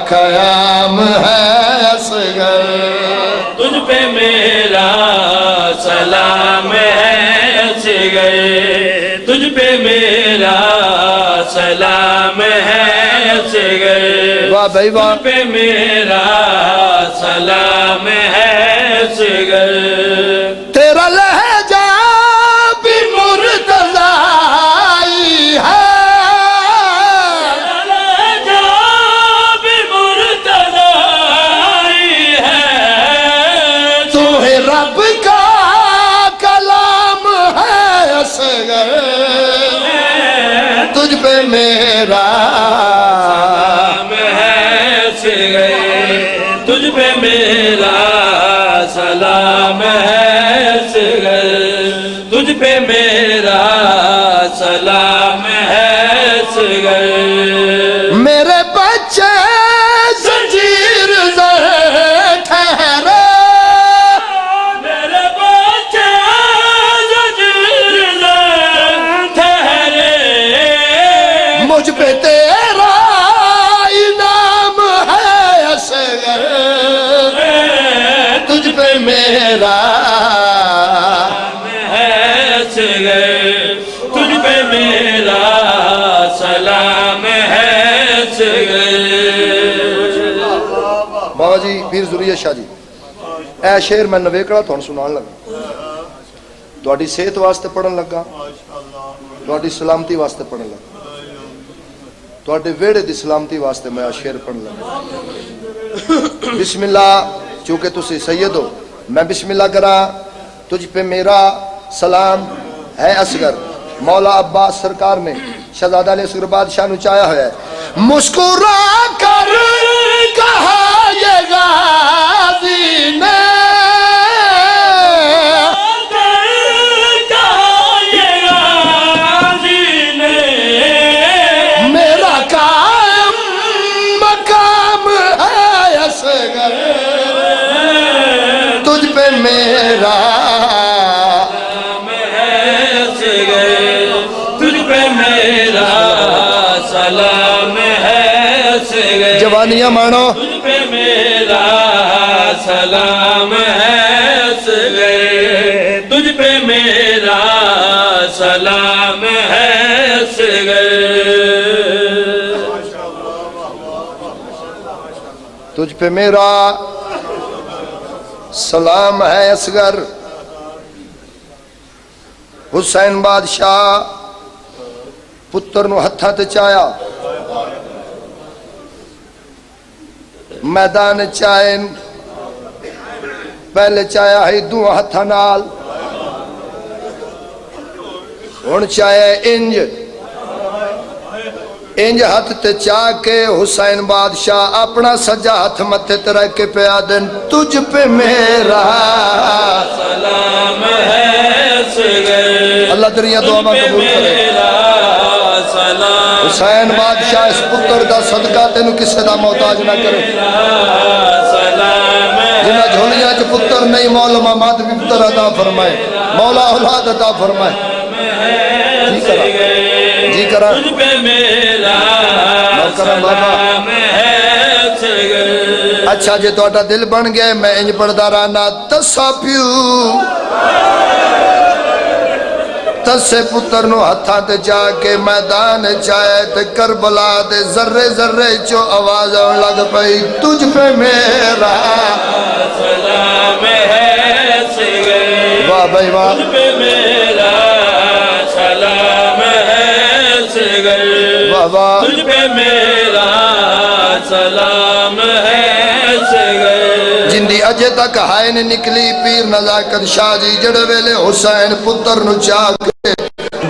قیام ہے اصغر، تجھ پہ میرا سلام ہے اصغر، تجھ پہ میرا سلام ہے اصغر، واہ بھائی واہ، تجھ پہ میرا سلام ہے اصغر۔ تیرا لہجہ بھی مرتضائی ہے، لہجہ بھی مرتضائی پہ میرا سلام ہے اصغر، تجھ پہ میرا سلام ہے اصغر، تجھ پہ میرا سلام ہے اصغر۔ میرے بچے زنجیر زر ٹھہرے، میرے بچے زنجیر زر ٹھہرے، مجھ پہ تیرا انعام ہے اصغر، تجھ پہ میرا تجھ پہ میرا سلام ہے اصغر۔ بابا جی پیر ضروری شاہ جی اے شعر میں نویکڑا تھوڑا سنان لگا، تھوڑی صحت واسطے پڑھن لگا، تھوڑی سلامتی واسطے پڑھن لگا، تھوڑے ویڑے دی سلامتی واسطے میں شعر پڑھن لگا۔ بسم اللہ، چونکہ تسی سید ہو میں بسم اللہ کرا۔ تجھ پہ میرا سلام ہے اصغر، مولا عباس سرکار نے شہزادہ علی اصغر بادشاہ نو چایا ہوا ہے۔ مسکرا کر کہا یہ غازی نے، میرا قائم مقام ہے اصغر، تجھ پہ میرا تجھ پہ میرا سلام ہے اصغر، جوانیاں مانو، تجھ پہ میرا سلام ہے اصغر، تجھ پہ میرا سلام ہے اصغر۔ تجھ پہ میرا سلام ہے اصغر۔ حسین بادشاہ پتر نو ہتھاں تے چایا، میدان چائن پہلے چایا ہے دو ہتھاں نال، ہن چایا انج انج ہاتھ تے چاہ کے حسین بادشاہ اپنا سجا ہاتھ متھے تے رکھ کے پیا دن، تجھ پہ میرا سلام ہے اصغر، اللہ تیریاں دعاواں قبول کرے۔ سلام حسین بادشاہ اس پتر دا صدقہ تینوں کسے دا محتاج نہ کرے، سلام جنہ جھولیاں چ پتر نہیں مولا ماماد بھی پتر عطا فرمائے، مولا اولاد عطا فرمائے۔ جی کرا جی کرا تجھ پہ میرا کرم بابا۔ سلام ہے اصغر۔ اچھا جے تہاڈا دل بن گیا میں انج پڑھدا رہنا، تسا پیو تسے پتر نو ہتھاں تے جا کے میدان چائے تے کربلا دے ذرے ذرے چو آواز آن لگ پئی، تجھ پہ میرا سلام ہے اصغر، واہ بھائی واہ، تجھ پہ میرا سلام ہے اصغر، واہ واہ، تجھ پہ میرا سلام ہے اصغر۔ جندی اجے تک ہائے نے نکلی پیر نزاکت شاہ جی جڑے ویلے حسین پتر نو چاہ کے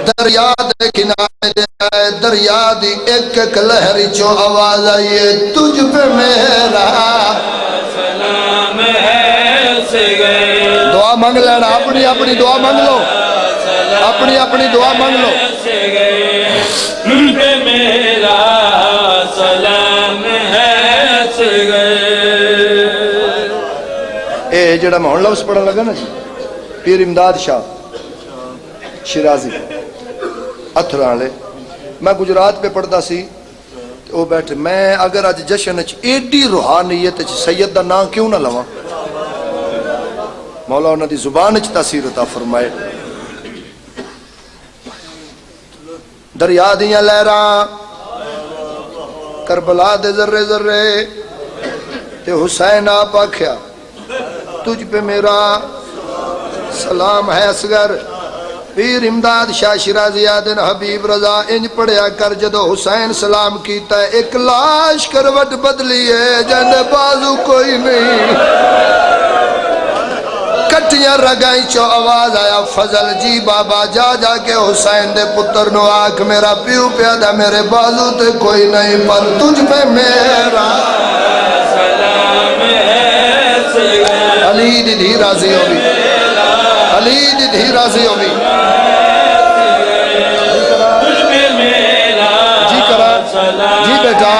دریا دے کنارے دے آئے، دریا دی ایک ایک لہری چو آواز آئیے، تجھ پہ میرا سلام ہے اصغر، دعا مانگ لینا، اپنی اپنی دعا مانگ لو، اپنی اپنی دعا مانگ لو۔ تجھ پہ میرا سلام ہے اصغر۔ اے جڑا میں ہن لفظ پڑھن لگا نا جی، پیر امداد شاہ شیرازی اتھر والے، میں گجرات پہ پڑھتا سی وہ بیٹھے، میں اگر اج جشن چ ایڈی روحانیت چ سید دا نام کیوں نہ لواں، مولا انہاں دی زبان چ تاثیر عطا فرمائے۔ دریا دیاں لہراں کربلا دے ذرے ذرے تے حسین آپ آکھیا، تجھ پہ میرا سلام ہے اصغر۔ پیر امداد شاہ شیرازی آدن حبیب رضا انج پڑھیا کر جدو حسین سلام کیتا ہے، ایک لاش کروٹ بدلی ہے جن بازو کوئی نہیں، کٹیاں رگائیں چو آواز آیا فضل جی بابا جا جا کے حسین دے پتر نو آکھ میرا پیو پیادا میرے بازو تے کوئی نہیں پر تجھ پہ میرا علی دی دھی راضی ہو بھی علی دی دھی راضی ہو بھی جی کرا جی بیٹا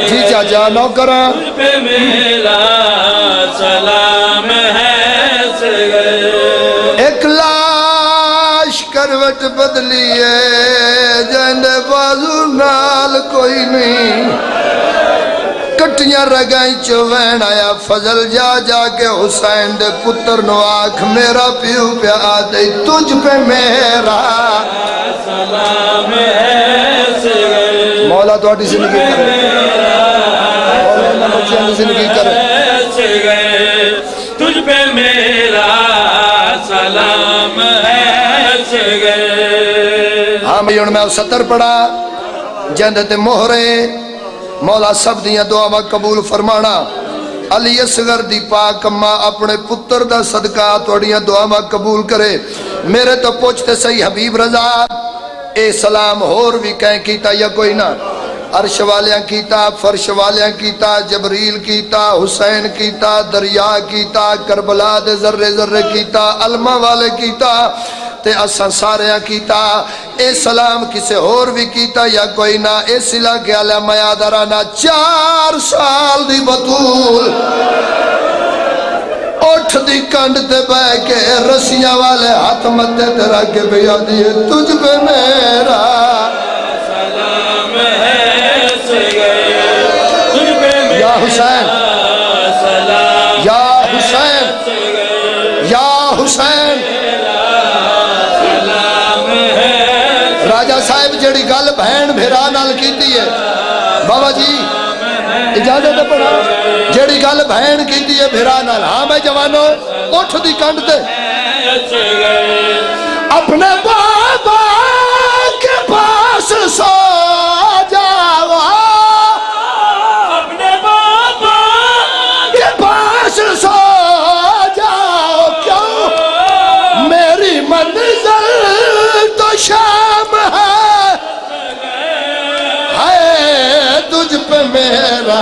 جی چاچا نو کرا ایک لاش کروٹ بدلیے جندے بازو نال کوئی نہیں کٹیاں رگائیں چوین آیا فضل جا جا کے حسین دے پتر نو آکھ میرا پیو پیا آدھے تجھ پہ میرا مولا تو آٹی زندگی کرے مولا بچیاں دی زندگی کرے تجھ پہ میرا سلام ہے ہاں بھئی انہوں میں ستر پڑھا جندے تے مہرے مولا سب دیاں دعا قبول فرمانا علی اصغر دی پاک اماں اپنے پتر دا صدقہ توڑیاں دعا قبول کرے میرے تو پوچھتے صحیح حبیب رضا اے سلام ہور بھی کہیں کیتا یا کوئی نہ عرش والیاں کیتا فرش والیاں کیتا جبریل کیتا حسین کیتا دریا کیتا کربلا دے ذرے ذرے کیتا علمہ والے کیتا تے اساں ساریاں کیتا اے سلام کسے اور بھی کیتا یا کوئی نہ اے سلا کے علیہ میادرانا 4 سال دی بطول اٹھ دی کنڈ تے بے کے رسیاں والے ہاتھ متے تے رکھ کے بیا دیئے تجھ پہ میرا سلام ہے تجھ پہ یا حسین یا حسین یا حسین راجہ صاحب جڑی گل بہن بھیرا نال کیتی ہے بابا جی اجازت پڑھا جڑی گل بہن کیتی ہے بھیرا نال ہاں میں جوانو اٹھ دی کنڈ تے اپنے بابا کے پاس سو جاؤ اپنے بابا کے پاس سو جاؤ کیوں میری منزل تو شام ہے تجھ پہ میرا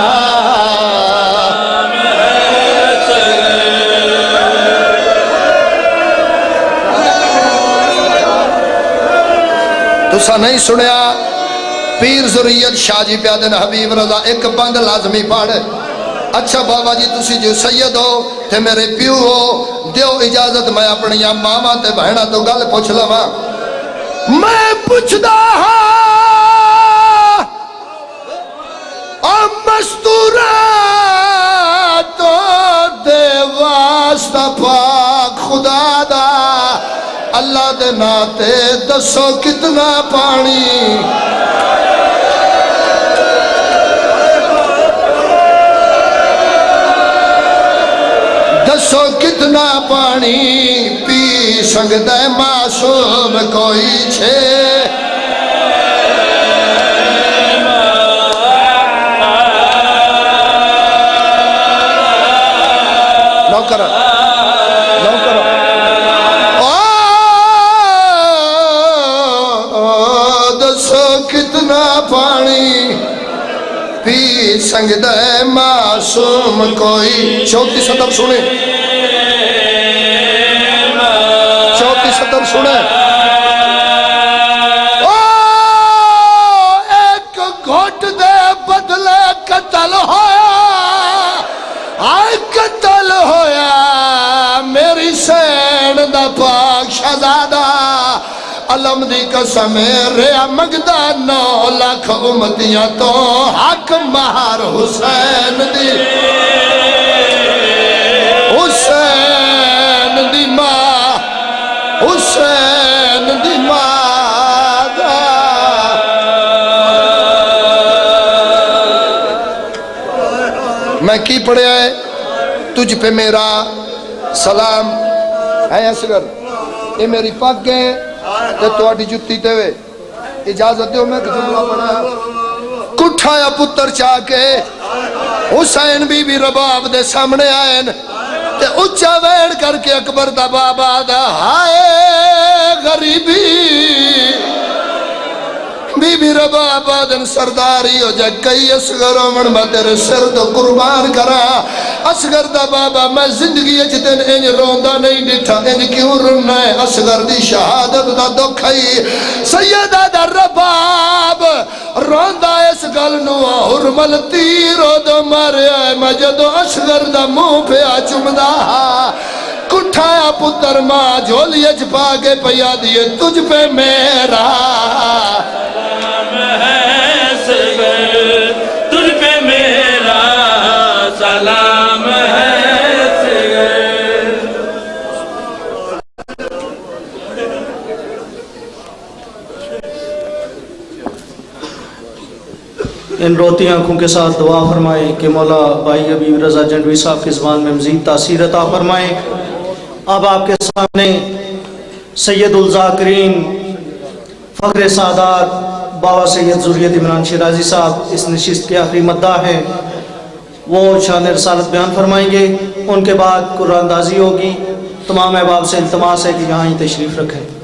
تسا نہیں سنیا پیر ذریت شاہ جی پیادن حبیب رضا ایک بند لازمی پڑھ اچھا بابا جی تسی جو سید ہو تے میرے پیو ہو دیو اجازت میں اپنی ماما تے بہنا تو گل پوچھ لواں میں پوچھدا ہاں مستورہ تو دے واسطہ پاک خدا دا اللہ دے ناتے دسو کتنا پانی دسو کتنا پانی پی سکدے معصوم کوئی چھے نو کرو دسو کتنا پانی پی سکدے معصوم کوئی 34 سطر سنے 34 سطر سنے ایک گھٹ دے بدلے قتل ہویا آئے قتل ہویا میری سین دا پاک شہزادہ علم دی قسم ریا مگدہ 9 لاکھ امتیاں تو حق مہار حسین دی حسین دی ماں حسین دی ماں میں کی پڑھیا ہے تجھ پہ میرا سلام ہے اصغر یہ میری پاک ہے تو آٹی جتی تے وے اجازت دیو میں جملہ پڑھا کٹھایا پتر چاہ کے حسین بی بی رباب دے سامنے آئین تے اچھا ویڑ کر کے اکبر دا بابا دا ہائے غریبی بی بی رباب آدن سرداری ہو جا کئی اصغر عمر میں تیرے سر تو قربان کرا اصغر دا بابا میں زندگی اچھتن انج روندہ نہیں ڈٹھا انج کیوں رننا ہے اصغر دی شہادت دا دکھائی سیدہ دا رباب روندہ اس گلنو حرمل تیرو دو مریا ہے مجدو اصغر دا منہ پہ آچمدہ کٹھایا پتر ماں جھولی اچپا کے پیا دیے تجھ پہ میرا تجھ پہ میرا سلام ہے سگر ان روتی آنکھوں کے ساتھ دعا فرمائیں کہ مولا بھائی حبیب رضا جنڈوی صاحب کی زبان میں مزید تاثیر عطا فرمائیں۔ اب آپ کے سامنے سید الذاکرین فخر سعادات بابا سید ذریت عمران شیرازی صاحب اس نشست کے آخری مداح ہیں، وہ شان رسالت بیان فرمائیں گے۔ ان کے بعد قرآن اندازی ہوگی۔ تمام احباب سے التماس ہے کہ یہاں ہی تشریف رکھیں۔